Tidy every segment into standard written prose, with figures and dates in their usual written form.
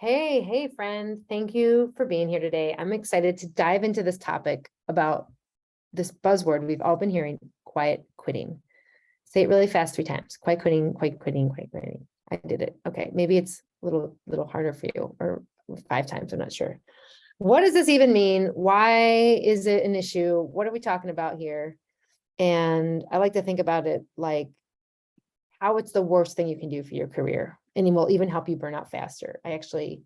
Hey, friend. Thank you for being here today. I'm excited to dive into this topic about this buzzword we've all been hearing, quiet quitting. Say it really fast 3 times. Quiet quitting, quiet quitting, quiet quitting. I did it. Okay, maybe it's a little harder for you, or 5 times, I'm not sure. What does this even mean? Why is it an issue? What are we talking about here? And I like to think about it like how it's the worst thing you can do for your career, and it will even help you burn out faster. I actually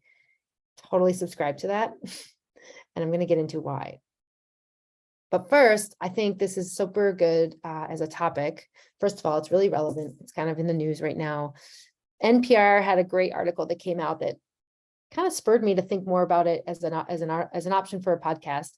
totally subscribe to that. And I'm going to get into why. But first, I think this is super good as a topic. First of all, it's really relevant. It's kind of in the news right now. NPR had a great article that came out that kind of spurred me to think more about it as an option for a podcast.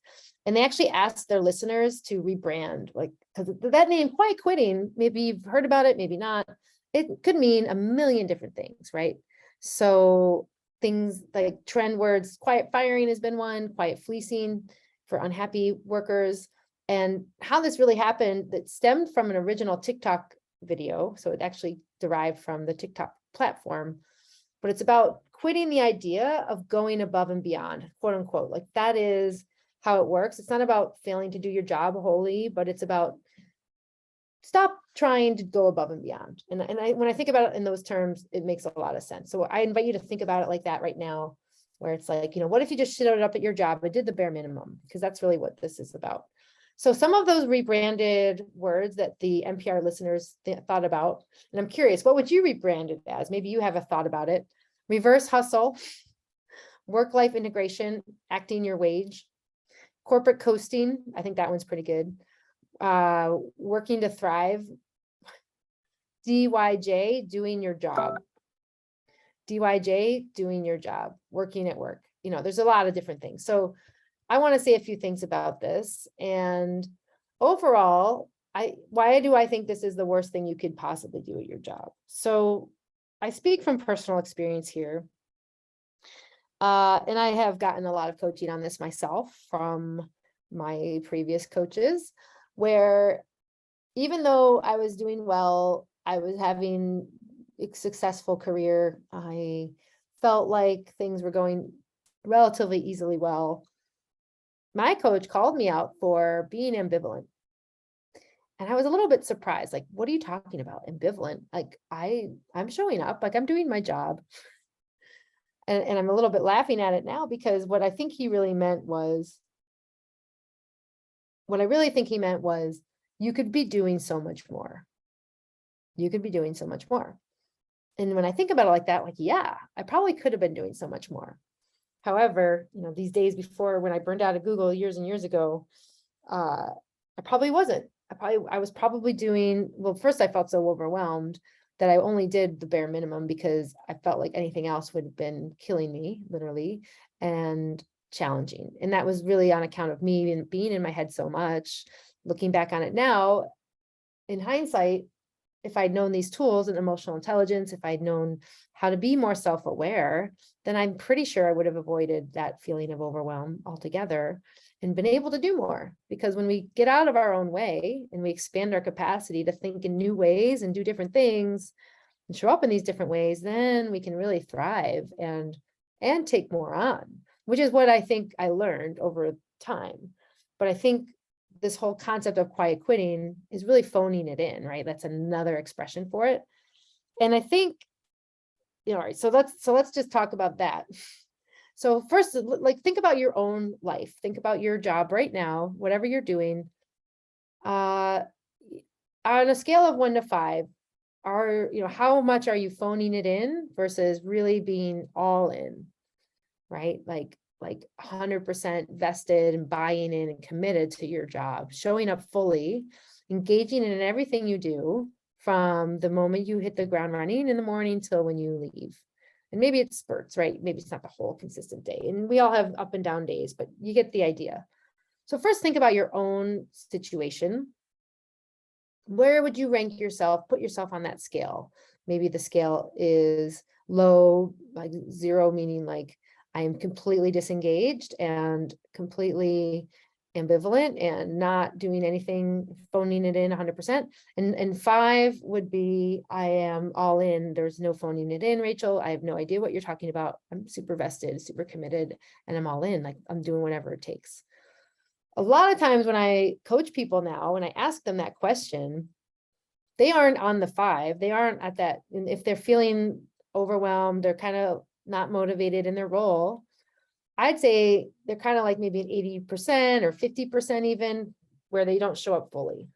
And they actually asked their listeners to rebrand, like, because that name, quiet quitting, maybe you've heard about it, maybe not. It could mean a million different things, right? So things like trend words, quiet firing has been one, quiet fleecing for unhappy workers. And how this really happened, that stemmed from an original TikTok video. So it actually derived from the TikTok platform, but it's about quitting the idea of going above and beyond, quote unquote. Like that is how it works. It's not about failing to do your job wholly, but it's about stop trying to go above and beyond. And when I think about it in those terms, it makes a lot of sense. So I invite you to think about it like that right now, where it's like, what if you just showed up at your job and did the bare minimum? Because that's really what this is about. So some of those rebranded words that the NPR listeners thought about, and I'm curious, what would you rebrand it as? Maybe you have a thought about it. Reverse hustle, work-life integration, acting your wage, corporate coasting. I think that one's pretty good. Working to thrive, DYJ, doing your job. DYJ, doing your job, working at work. There's a lot of different things. So I want to say a few things about this. And overall, why do I think this is the worst thing you could possibly do at your job? So I speak from personal experience here. And I have gotten a lot of coaching on this myself from my previous coaches, where even though I was doing well, I was having a successful career, I felt like things were going relatively easily well. My coach called me out for being ambivalent. And I was a little bit surprised, like, what are you talking about? Ambivalent? Like, I'm showing up, like I'm doing my job. And I'm a little bit laughing at it now, because what I think he really meant was, you could be doing so much more. You could be doing so much more. And when I think about it like that, like, yeah, I probably could have been doing so much more. However, these days before, when I burned out of Google years and years ago, I probably wasn't. I was probably doing, well, first I felt so overwhelmed that I only did the bare minimum because I felt like anything else would have been killing me, literally, and challenging. And that was really on account of me and being in my head so much. Looking back on it now, in hindsight, if I'd known these tools and emotional intelligence, if I'd known how to be more self-aware, then I'm pretty sure I would have avoided that feeling of overwhelm altogether and been able to do more. Because when we get out of our own way and we expand our capacity to think in new ways and do different things and show up in these different ways, then we can really thrive and take more on, which is what I think I learned over time. But I think this whole concept of quiet quitting is really phoning it in, right? That's another expression for it. And I think, all right, so let's just talk about that. So first, like, think about your own life. Think about your job right now, whatever you're doing. On a scale of 1 to 5, how much are you phoning it in versus really being all in, right? Like 100% vested and buying in and committed to your job, showing up fully, engaging in everything you do from the moment you hit the ground running in the morning till when you leave. And maybe it's spurts, right? Maybe it's not the whole consistent day. And we all have up and down days, but you get the idea. So first, think about your own situation. Where would you rank yourself? Put yourself on that scale. Maybe the scale is low, like 0, meaning like I am completely disengaged and completely ambivalent and not doing anything, phoning it in 100%. And 5 would be, I am all in. There's no phoning it in, Rachel. I have no idea what you're talking about. I'm super vested, super committed, and I'm all in. Like, I'm doing whatever it takes. A lot of times when I coach people now, when I ask them that question, they aren't on the 5. They aren't at that. And if they're feeling overwhelmed, they're kind of not motivated in their role, I'd say they're kind of like maybe an 80% or 50% even, where they don't show up fully.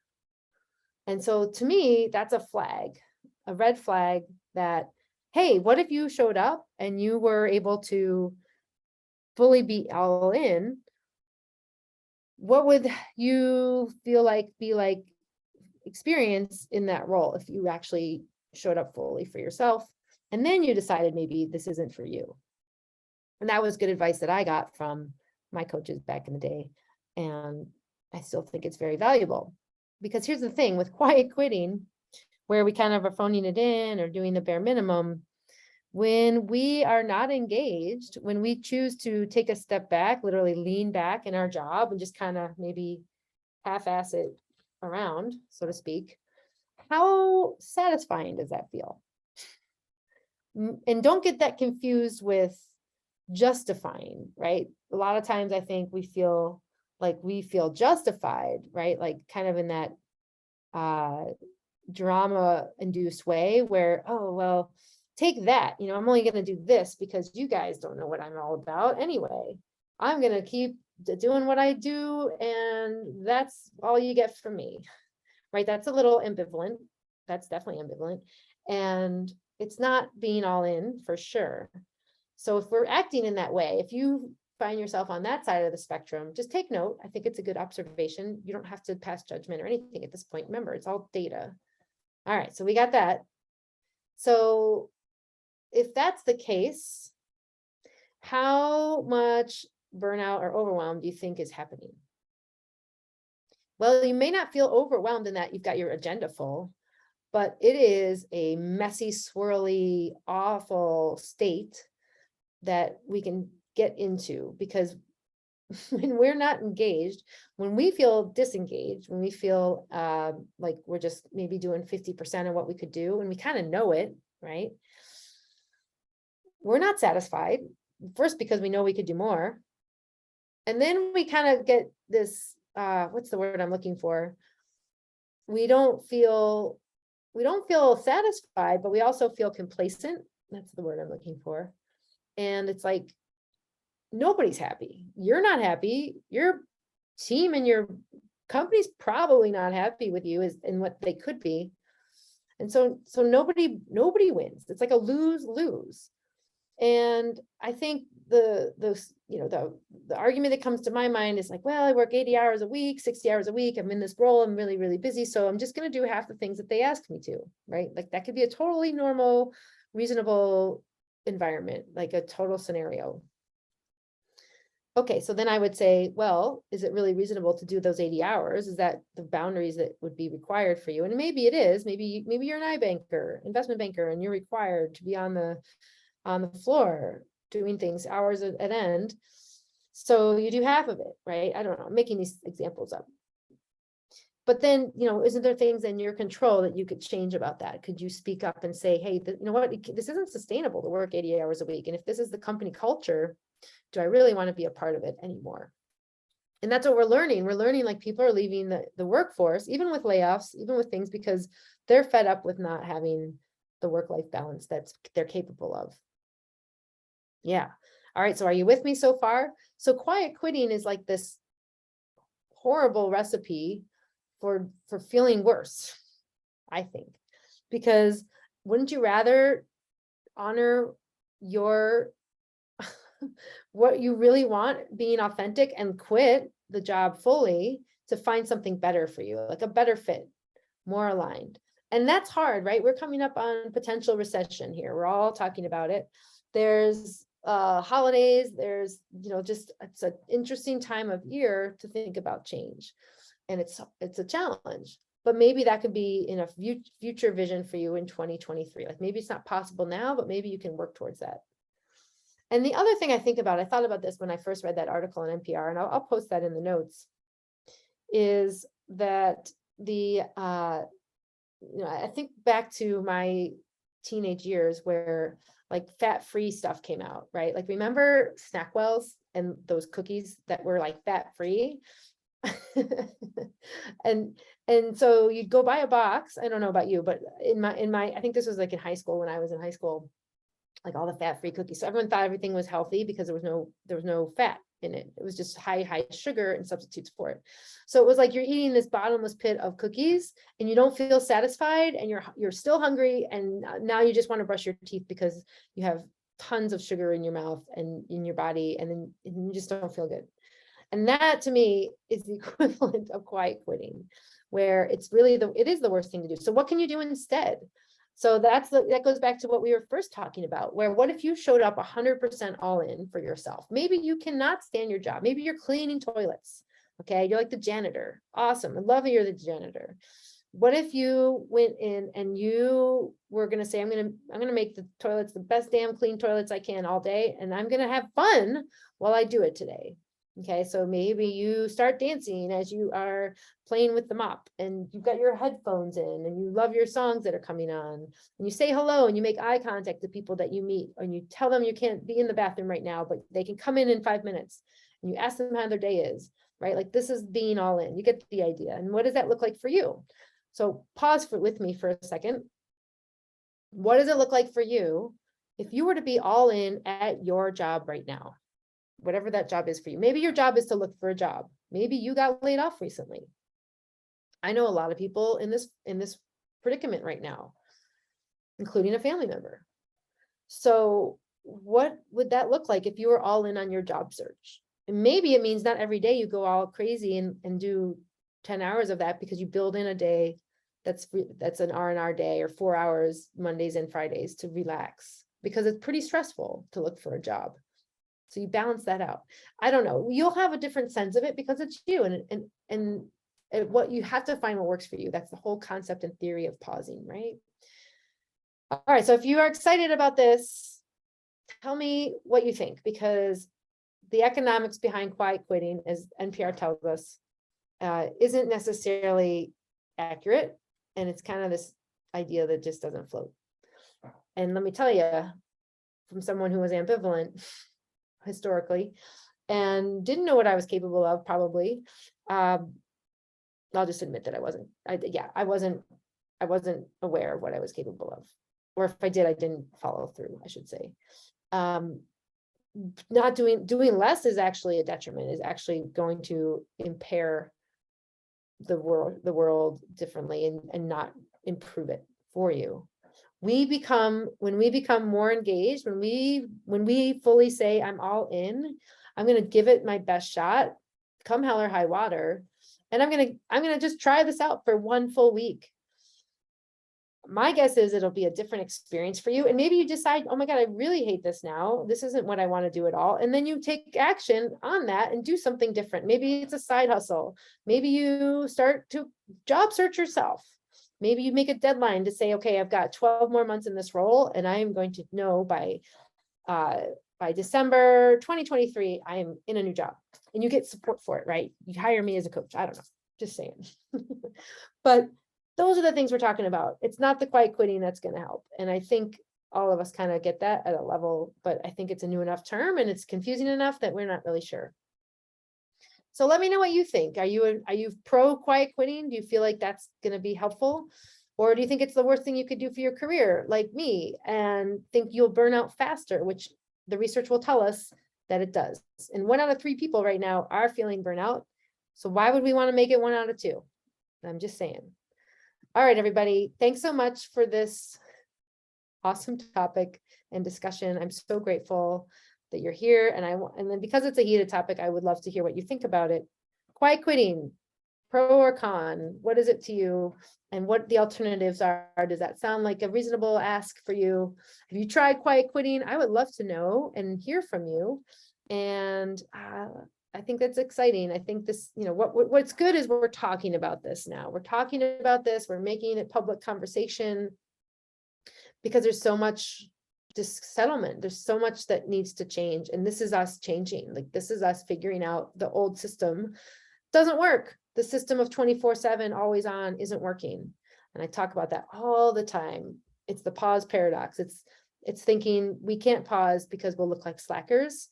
And so to me, that's a flag, a red flag that, hey, what if you showed up and you were able to fully be all in? What would you feel like, be like, experience in that role if you actually showed up fully for yourself, and then you decided maybe this isn't for you? And that was good advice that I got from my coaches back in the day. And I still think it's very valuable, because here's the thing with quiet quitting, where we kind of are phoning it in or doing the bare minimum. When we are not engaged, when we choose to take a step back, literally lean back in our job and just kind of maybe half-ass it around, so to speak, how satisfying does that feel? And don't get that confused with justifying, right? A lot of times I think we feel justified, right? Like kind of in that drama induced way where, oh, well, take that, I'm only going to do this because you guys don't know what I'm all about anyway. I'm going to keep doing what I do, and that's all you get from me, right? That's a little ambivalent. That's definitely ambivalent. And it's not being all in for sure. So if we're acting in that way, if you find yourself on that side of the spectrum, just take note. I think it's a good observation. You don't have to pass judgment or anything at this point. Remember, it's all data. All right, so we got that. So if that's the case, how much burnout or overwhelm do you think is happening? Well, you may not feel overwhelmed in that you've got your agenda full, but it is a messy, swirly, awful state that we can get into, because when we're not engaged, when we feel disengaged, when we feel like we're just maybe doing 50% of what we could do, and we kind of know it, right? We're not satisfied. First, because we know we could do more. And then we kind of get this, what's the word I'm looking for? We don't feel satisfied, but we also feel complacent. That's the word I'm looking for. And it's like, nobody's happy. You're not happy. Your team and your company's probably not happy with you in what they could be. And so nobody wins. It's like a lose-lose. And I think the argument that comes to my mind is like, well, I work 80 hours a week, 60 hours a week. I'm in this role. I'm really, really busy. So I'm just going to do half the things that they ask me to, right? Like that could be a totally normal, reasonable environment, like a total scenario. Okay, so then I would say, well, is it really reasonable to do those 80 hours? Is that the boundaries that would be required for you? And maybe it is. Maybe you're an investment banker, and you're required to be on the floor doing things hours at end. So you do half of it, right? I don't know, I'm making these examples up. But then, isn't there things in your control that you could change about that? Could you speak up and say, hey, you know what, this isn't sustainable to work 80 hours a week. And if this is the company culture, do I really want to be a part of it anymore? And that's what we're learning. We're learning like people are leaving the workforce, even with layoffs, even with things, because they're fed up with not having the work-life balance that they're capable of. Yeah. All right. So are you with me so far? So quiet quitting is like this horrible recipe for feeling worse, I think, because wouldn't you rather honor your what you really want, being authentic, and quit the job fully to find something better for you, like a better fit, more aligned? And that's hard, right? We're coming up on potential recession here. We're all talking about it. There's holidays, there's, just, it's an interesting time of year to think about change. And it's a challenge, but maybe that could be in a future vision for you in 2023. Like maybe it's not possible now, but maybe you can work towards that. And the other thing I thought about this when I first read that article on NPR, and I'll post that in the notes. is that I think back to my teenage years where like fat-free stuff came out, right? Like remember Snackwells and those cookies that were like fat-free? and so you'd go buy a box. I don't know about you, but in my I think this was like in high school, when I was in high school, like all the fat-free cookies. So everyone thought everything was healthy because there was no fat in it. It was just high sugar and substitutes for it. So it was like you're eating this bottomless pit of cookies and you don't feel satisfied, and you're still hungry, and now you just want to brush your teeth because you have tons of sugar in your mouth and in your body, and then you just don't feel good. And that to me is the equivalent of quiet quitting, where it's really it is the worst thing to do. So what can you do instead? So that goes back to what we were first talking about, where what if you showed up 100% all in for yourself? Maybe you cannot stand your job. Maybe you're cleaning toilets. Okay. You're like the janitor. Awesome. I love that you're the janitor. What if you went in and you were going to say, I'm going to make the toilets the best damn clean toilets I can all day, and I'm going to have fun while I do it today. Okay, so maybe you start dancing as you are playing with the mop, and you've got your headphones in and you love your songs that are coming on, and you say hello and you make eye contact to people that you meet, and you tell them you can't be in the bathroom right now, but they can come in 5 minutes, and you ask them how their day is, right? Like this is being all in. You get the idea. And what does that look like for you? So pause with me for a second. What does it look like for you if you were to be all in at your job right now? Whatever that job is for you. Maybe your job is to look for a job. Maybe you got laid off recently. I know a lot of people in this predicament right now, including a family member. So what would that look like if you were all in on your job search? And maybe it means not every day you go all crazy and do 10 hours of that, because you build in a day that's an R&R day, or 4 hours Mondays and Fridays to relax, because it's pretty stressful to look for a job. So you balance that out. I don't know. You'll have a different sense of it because it's you, and what you have to find what works for you. That's the whole concept and theory of pausing, right? All right. So if you are excited about this, tell me what you think, because the economics behind quiet quitting, as NPR tells us, isn't necessarily accurate. And it's kind of this idea that just doesn't float. And let me tell you, from someone who was ambivalent historically and didn't know what I was capable of, probably, I'll just admit that I wasn't aware of what I was capable of, or if I did, I didn't follow through, I should say. Not doing less is actually a detriment, is actually going to impair the world differently and not improve it for you. When we become more engaged, when we fully say, I'm all in, I'm going to give it my best shot, come hell or high water, and I'm going to just try this out for 1 full week. My guess is it'll be a different experience for you. And maybe you decide, oh my God, I really hate this now. This isn't what I want to do at all. And then you take action on that and do something different. Maybe it's a side hustle. Maybe you start to job search yourself. Maybe you make a deadline to say, okay, I've got 12 more months in this role, and I am going to know by December 2023, I am in a new job, and you get support for it, right? You hire me as a coach. I don't know, just saying. But those are the things we're talking about. It's not the quiet quitting that's going to help. And I think all of us kind of get that at a level, but I think it's a new enough term and it's confusing enough that we're not really sure. So let me know what you think. Are you pro quiet quitting? Do you feel like that's going to be helpful? Or do you think it's the worst thing you could do for your career, like me, and think you'll burn out faster, which the research will tell us that it does. And 1 out of 3 people right now are feeling burnout. So why would we want to make it 1 out of 2? I'm just saying. All right, everybody. Thanks so much for this awesome topic and discussion. I'm so grateful that you're here. And then because it's a heated topic, I would love to hear what you think about it. Quiet quitting, pro or con? What is it to you? And what the alternatives are? Does that sound like a reasonable ask for you? Have you tried quiet quitting? I would love to know and hear from you. And I think that's exciting. I think this, what's good is we're talking about this now. We're talking about this. We're making it public conversation, because there's so much settlement. There's so much that needs to change. And this is us changing. Like, this is us figuring out the old system doesn't work. the system of 24/7 always on isn't working. And I talk about that all the time. It's the pause paradox. It's thinking we can't pause because we'll look like slackers,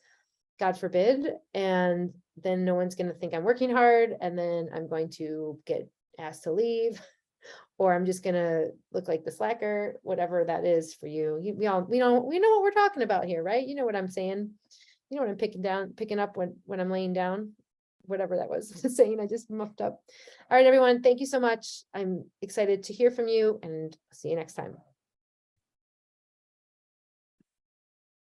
God forbid. And then no one's going to think I'm working hard. And then I'm going to get asked to leave, or I'm just going to look like the slacker, whatever that is for you. We know what we're talking about here, right? You know what I'm saying? You know what I'm picking up when I'm laying down, whatever that was saying, I just muffed up. All right, everyone. Thank you so much. I'm excited to hear from you, and see you next time.